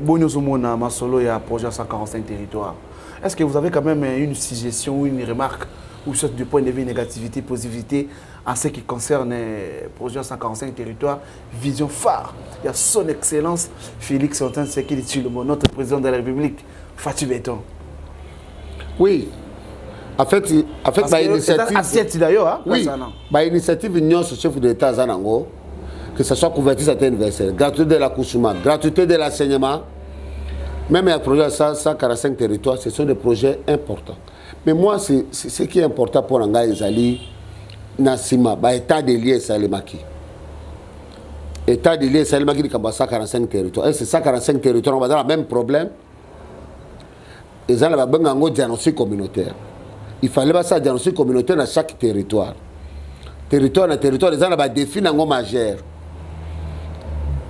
Bonjour tout le monde, ma solo, il y a un projet 145 territoires. Est-ce que vous avez quand même une suggestion ou une remarque, ou soit du point de vue négativité, positivité, en ce qui concerne le projet 145 territoires, vision phare. Il y a son excellence Félix Antoine Tshisekedi Tshilombo, notre président de la République, Fatou Béton. Oui. En fait ma initiative d'ailleurs, hein, oui, ma initiative union sur chef de l'État Zanango, que ce soit couverture à universelle, gratuité de l'accouchement, gratuité de l'enseignement, même un projet 145 territoires, ce sont des projets importants. Mais moi, ce qui est important pour Nanga Ezali, Nassima, état de lié Salimaki. État de lié Salimaki, il y a 145 territoires. Et c'est 145 territoires, on va dans le même problème. Ils ont un diagnostic communautaire. Il fallait pas ça diagnostic communautaire dans chaque territoire. territoire na territoire eza na ba défi nango majeur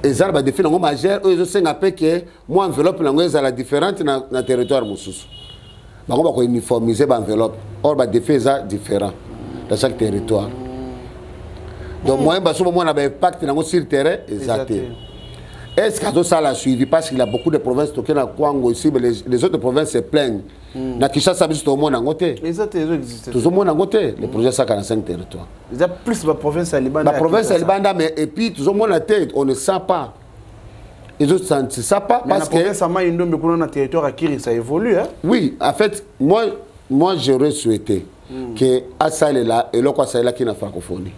eza na ba défi nango majeur oyo ezosenga mpe ke mo enveloppe nango ezala différente na territoire mosusu bango bakouniformise ba enveloppe or ba défi eza différent dans chaque territoire donc moyen baso bomona ba impact nango sur terrain eza te. Est-ce que ça l'a suivi parce qu'il y a beaucoup de provinces qui ont Kwango ici, mais les autres provinces se plaignent. Na Kinshasa, tout le monde a ngoté. Les autres existent. Tout le monde a ngoté. Les projets 145 territoires. Il y a plus de provinces à Liban. La province à Liban, mais et puis tout le monde a tête, on ne sent pas. Les autres ne savent pas parce que. La province à Maïndo, mais qu'on a un territoire à Kiri, ça évolue. Hein? Oui, en fait, moi j'aurais souhaité que Assal est là et l'autre Assal est là qui est la francophonie.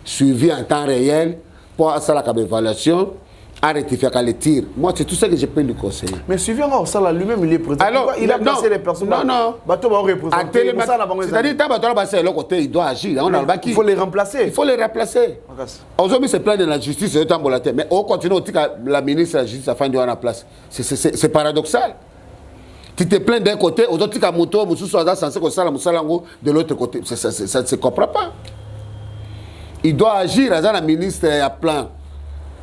Suivi en temps réel pour Assal la évaluation. À rectifier les tirs. Moi, c'est tout ça que je peux lui conseiller. Mais suivant ça, lui-même, il est président. Alors, il a placé les personnes. Non. C'est-à-dire, il doit agir. Il faut les remplacer. Il faut les remplacer. Aujourd'hui, c'est plein de la justice, mais on continue la ministre de la justice afin de avoir la place. C'est paradoxal. Tu te plains d'un côté, aux autres, de l'autre côté. Ça ne se comprend pas. Il doit agir. La ministre a plein.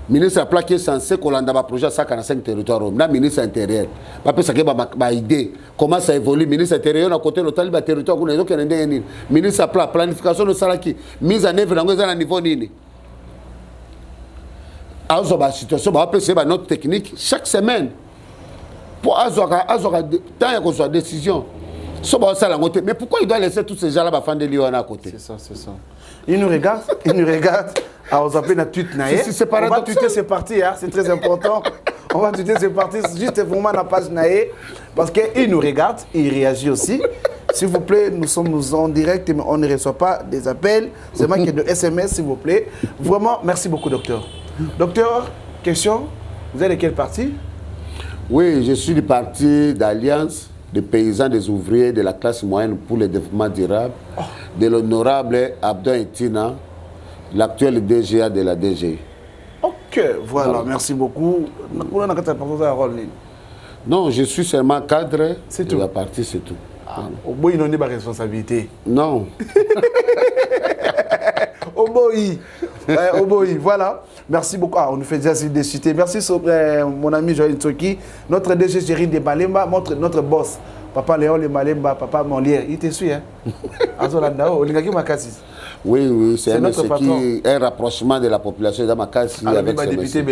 Ministre a plaqué censé qu'on a projet à 145 territoires. Le ministre intérieur. Parce que ma idée comment ça évolue. Ministre intérieur à côté de l'autre territoire. Ministre a plat planification de salaki mise en œuvre dans un niveau nini. Alors la situation va passer par notre technique chaque semaine pour avoir tant qu'on soit décision. Mais pourquoi il doit laisser tous ces gens-là faire des lions à côté? C'est ça. Il nous regarde. Alors, on appelle la tweet naïe. On va tweeter, c'est parti, hein, c'est très important. On va tweeter, c'est parti, juste vraiment la page naïe. Parce qu'il nous regarde, il réagit aussi. S'il vous plaît, nous sommes en direct, mais on ne reçoit pas des appels. C'est moi qui ai de SMS, s'il vous plaît. Vraiment, merci beaucoup, docteur. Docteur, question, vous êtes de quel parti? Oui, je suis du parti d'Alliance des paysans, des ouvriers, de la classe moyenne pour le développement durable, de l'honorable Abdon Etina, l'actuel DGA de la DGI. Ok, voilà, merci beaucoup. Non, je suis seulement cadre de la partie, c'est tout. Au bout, il n'en a pas de responsabilité. Non. Au bout, voilà. Merci beaucoup. On nous fait déjà des cités. Merci, mon ami Joël Tsoki, notre DG Géry de Malemba, notre boss. Papa Léon Le Malemba, papa Molière. Il te suit, hein? Oui, c'est un rapprochement de la population de Makassi avec ses députés.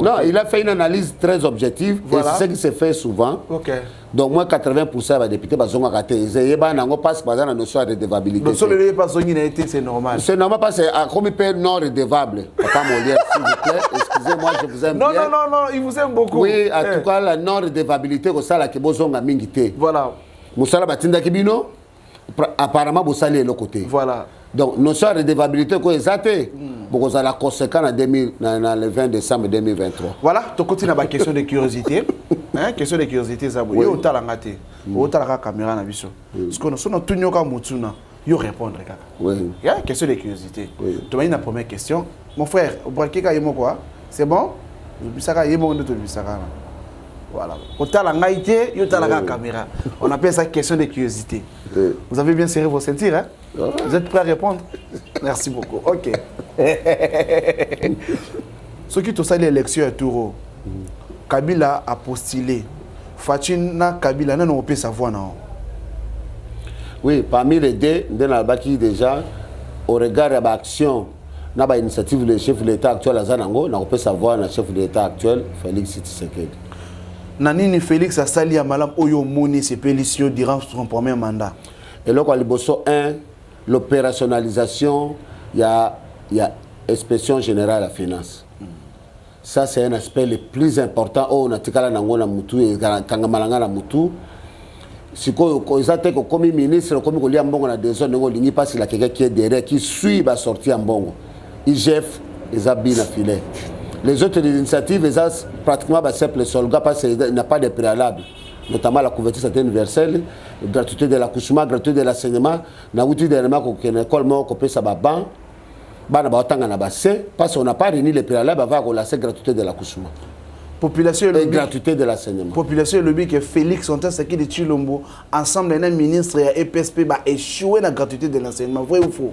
Non, il a fait une analyse très objective, voilà. Et c'est ce qui se fait souvent. Okay. Donc moi, 80% des députés sont ratés. Ils n'ont pas la notion de redevabilité. C'est normal. C'est normal parce que comme il peut non redevable, papa Molière, s'il vous plaît, excusez-moi, je vous aime bien. Non, il vous aime beaucoup. Oui, en tout cas, la non redevabilité, c'est ça qui est mingité. Voilà. Moussala Batinda Kibino. Apparemment, vous allez de l'autre côté. Voilà. Donc, notion de redevabilité, vous avez la conséquence le 20 décembre 2023. Voilà, tu continues à la question de curiosité. Question de curiosité, ça vous. Vous avez la caméra. Parce que nous avons tout le monde qui répondre. Oui. Question de curiosité. Tu as une première question. Mon frère, c'est bon? Voilà. On appelle ça question de curiosité. Vous avez bien serré vos ceintures, hein? Vous êtes prêts à répondre? Merci beaucoup. Ok. Ce qui est l'élection à Touro, Kabila a postulé. Fatina Kabila n'a pas savoir, non? Oui, parmi les deux, qui déjà, au regard de l'action, n'a pas initiative du chef de l'État actuel à Zanango, n'a pas savoir le chef de l'État actuel, Félix Tshisekedi. Nanini Félix a sali à Malam Oyo Moni ses pétitions durant son premier mandat. Et là, quand l'opérationnalisation, il y a inspection générale à la finance. Ça, c'est un aspect le plus important. On a tika na ngona mutu et kangamalanga na mutu. Si ils attaquent comme ministre, comme il y a un bon des zones où il n'y a pas quelqu'un qui est derrière, qui suit la sortie en bon. IGF, ils habillent la filet. Les autres initiatives, ils ont pratiquement simple soldat parce qu'il n'y a pas de préalable. Notamment la couverture santé universelle, la gratuité de l'accouchement, gratuité de l'enseignement, la gratuité de l'élément qu'on école, qu'on peut savoir, parce qu'on n'a pas réuni les préalables avant la gratuité de l'accouchement. population et gratuité de l'enseignement. Population lobby que Félix Antoine-Tshisekedi de Tshilombo ensemble les ministres et EPSP va échouer la gratuité de l'enseignement, vrai ou faux?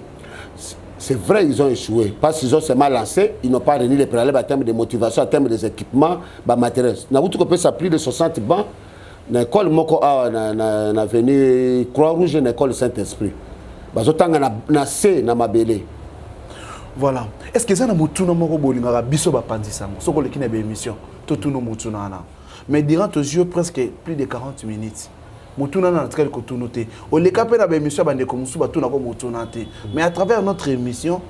C'est vrai, ils ont échoué. Parce qu'ils ont seulement lancé, ils n'ont pas réuni les préalables en termes de motivation, en termes des équipements, matériels. Nous avons tout ça plus de 60 bancs. Dans l'école Moko na venu Croix-Rouge, dans l'école Saint-Esprit. Parce que na C na mabélé. Voilà. Est-ce que ça na mutuna moko bolinga biso ba pandisango? Soko le kina be émission. Tout no mutuna na. Mais durant tes yeux presque plus de 40 minutes. Mutuna na tkali ko tunoté. O le kapé na be émission bande ko musu ba tuna ko mutuna té. Mais à travers notre émission,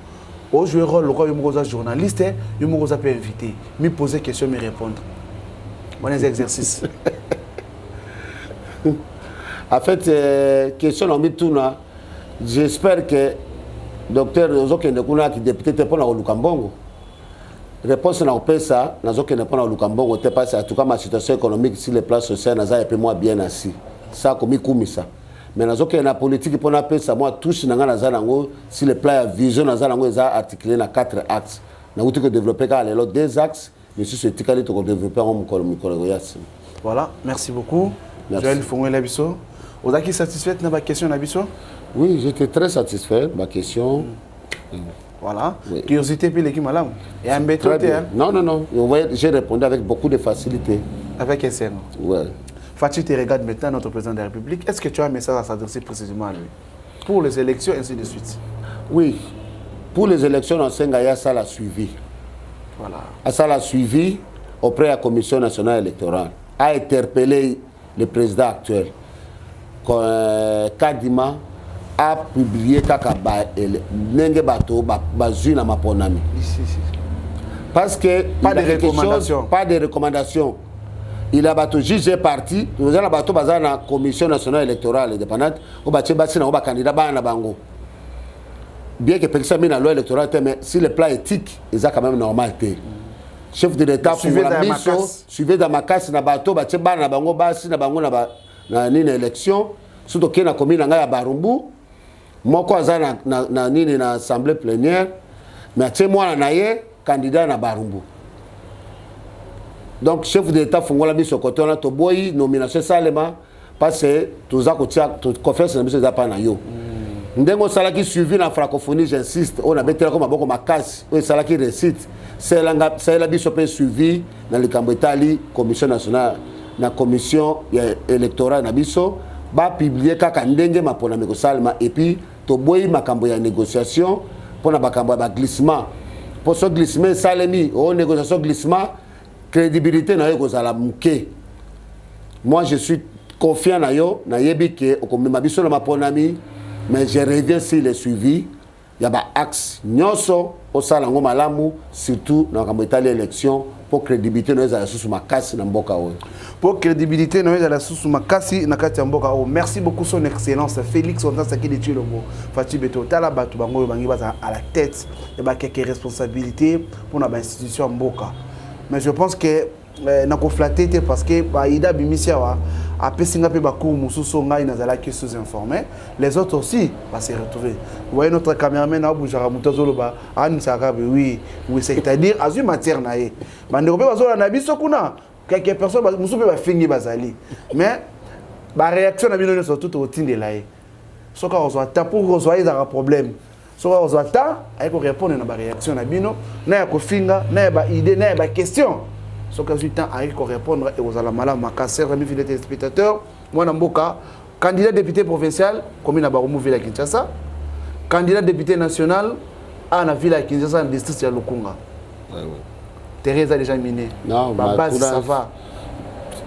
au jouer rôle le roi yomoza journaliste, yomoza peut inviter, me poser question, me répondre. Bon exercice. En fait, question on mit tout là. J'espère que docteur Ozoke Ndekuna qui député pour na Lukambongo. Réponse na opesa na Ozoke Ndekuna na Lukambongo te passe en tout cas ma situation économique sur les plans sociaux na za et moi bien assis. Ça comme kumisa. Mais na Ozoke na politique pour na pesa moi touche na ngana za nango sur les plans vision na za nango za articulé na 4 axes. Na outil que développer car les 2 axes mais sur ce tikali to développer en Mukologoyas. Voilà, merci beaucoup. Merci. Joël Fongwe Labiso. Vous êtes satisfait de ma question Labiso? Oui, j'étais très satisfait de ma question. Voilà. Oui. Curiosité puis l'équipe madame. Et un béton. Non. J'ai répondu avec beaucoup de facilité. Avec SN. Ouais. Fatih te regarde maintenant, notre président de la République. Est-ce que tu as un message à s'adresser précisément à lui? Pour les élections, ainsi de suite. Oui. Pour les élections, on sait que ça l'a suivi. Voilà. Ça l'a suivi auprès de la Commission nationale électorale. A interpellé le président actuel. Kadima a publié Kakaba Nenge Bato Bazui na Maponami. Parce que pas de recommandations. Il a battu juge parti, nous avons battu la commission nationale électorale indépendante, au battu na candidat na bango. Bien que personne n'a la loi électorale, mais si le plan éthique, il a quand même normalité. Chef de l'État suivez dans ma casse na bateau battu na bango basi na bango na nini élection, surtout que na commune na Barumbu, moko aza na nini na assemblée plénière, mais tu moi na ye candidat na Barumbu. Donc chef de l'État fongola biso côté on a to boy nomination salema parce que tous a kotia to confiance na biso za pa na yo. Ndengo salaki suivi na francophonie, j'insiste, on a betela comme boko makasi, o salaki récite, c'est la biso pe suivi na likambo Italie commission nationale na commission électorale na biso ba publier kaka ndenge mapona meko salema et puis to boy makambo ya négociation pona bakambo ba glissement. Pour ce glissement salemi o négociation glissement crédibilité na yo kozala muke. Moi je suis confiant na yo na yebi ke okomema biso na maponami. Mais je reviens sur le suivi. Il y a un axe. Nyonso, au salango malamu, surtout dans la élection, pour crédibilité, nous allons sous ma casse dans Mboka. Pour crédibilité, nous allons sous ma casse dans Mboka. Merci beaucoup, son excellence. Félix Antoine-Tshisekedi de Tshilombo. Fatih Beto, Tala Batou Bango, Bangi Baza à la tête. Il y a quelques responsabilités pour l'institution Mboka. Mais je pense que nous avons flatté parce que Ida Bimisia a pessinga pe bakou mususo ngai nazala qui sous-informé, les autres aussi va se retrouver. Vous voyez notre caméraman a bougara mutazolo ba an saka oui c'est-à-dire azu matière naé. Bandeko pe bazola na biso kuna quelques personnes musu pe ba fingi bazali. Mais ba réaction na bino surtout au tinde laé. Soka ozwa ta pour ozwa un problème. Soka ozwa ta ay ko répondre na ba réaction na bino na ya ko finga na ba idée na ba question. Ce que je temps à répondre et aux alamala makasser amis fidèles téléspectateurs moi Mboka candidat député provincial commune à Barumu ville à Kinshasa, candidat député national à la ville à Kinshasa en district de Lukunga. Thérèse a déjà miné. Non, ma base ça va.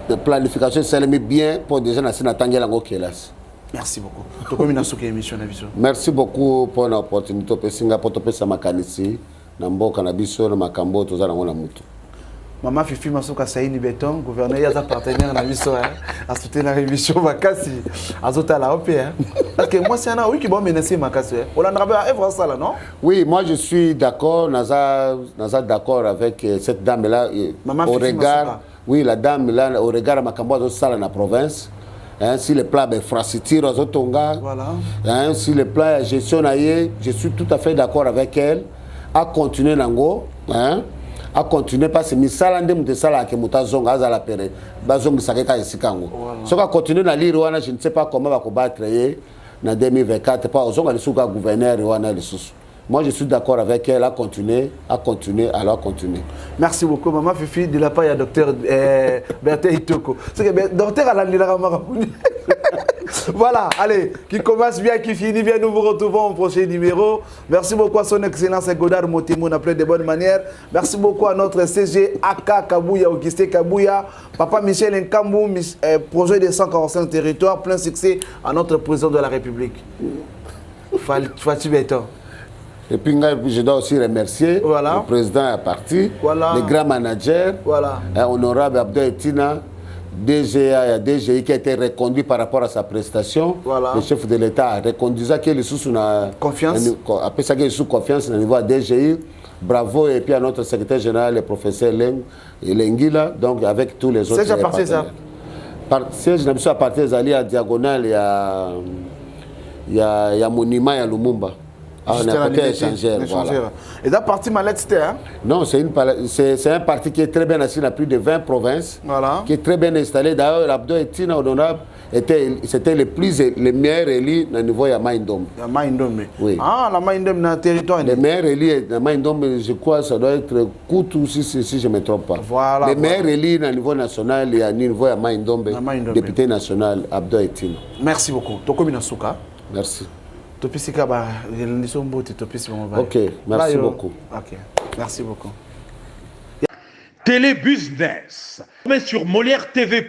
La planification c'est bien pour des gens à Sénatangue Lango Kelas. Merci beaucoup. To commune à émission na biso. Merci beaucoup pour l'opportunité pour Singapour to pesa makanisi na Mboka na biso na makambo to za na ngona mutu. Maman Fifi Masuka Saïni Béton, gouverneur, il y a un partenaire dans la mission, à soutenir la émission Makassi, à Zota la OP. Parce que moi, c'est un oui qui va menacer Makassi. On a un œuvre ça là, non? Oui, moi je suis d'accord, Naza d'accord avec cette dame-là. Au regard, oui, la dame là, au regard de Makambo, de ça dans la province. Hein, si le plan est infrastructure aux Otonga, voilà. Hein, si le plan est gestion, je suis tout à fait d'accord avec elle. À continuer Nango. Hein, à continuer parce que misala ndem de sala ke mutazonga azala pere bazongi sakeka esikango soka continuer na lire wana je ne sais pas comment va combattre na 2024 pas ozonga lisuka gouverneur wana lisusu. Moi, je suis d'accord avec elle, à continuer, alors continuer. Merci beaucoup, maman Fifi. De la part, il y a docteur Bertin Itoko. C'est que docteur Alain Lila. Voilà, allez, qui commence bien, qui finit bien. Nous vous retrouvons au prochain numéro. Merci beaucoup à son excellence Godard Motimo, on a plein de bonnes manières. Merci beaucoup à notre CG AK Kabouya, Augustin Kabouya, Papa Michel Nkambou, projet de 145 territoires, plein succès à notre président de la République. Fatih Beton. Et puis, je dois aussi remercier le président est parti, les grands managers, honorable Abdel Tina, DGA, DGI qui a été reconduit par rapport à sa prestation. Le chef de l'État a reconduit ça, qui est sous confiance. Après ça, qui est sous confiance au niveau de DGI. Bravo, et puis à notre secrétaire général, le professeur Lenguila, donc avec tous les autres. C'est déjà parti ça? C'est je suis à partir à Diagonale, il y a Monument, il y a Lumumba. On a un côté échangeur. Voilà. Et la partie mallette, c'était non, c'est un parti qui est très bien assis dans plus de 20 provinces, qui est très bien installé. D'ailleurs, l'Abdo et Tina Honorable, c'était les meilleurs élus au niveau de Maïndom. Oui. Ah, la Maïndom dans le territoire. Les meilleurs élus de Maïndom, je crois que ça doit être Koutou, si je ne me trompe pas. Voilà, les meilleurs élus au niveau national, il y a au niveau de Maïndom, député national, Abdo et Tina. Merci beaucoup. Toko Minasuka. Merci. Ok, merci beaucoup. Ok, merci beaucoup. Télébusiness, mais sur Molière TV+.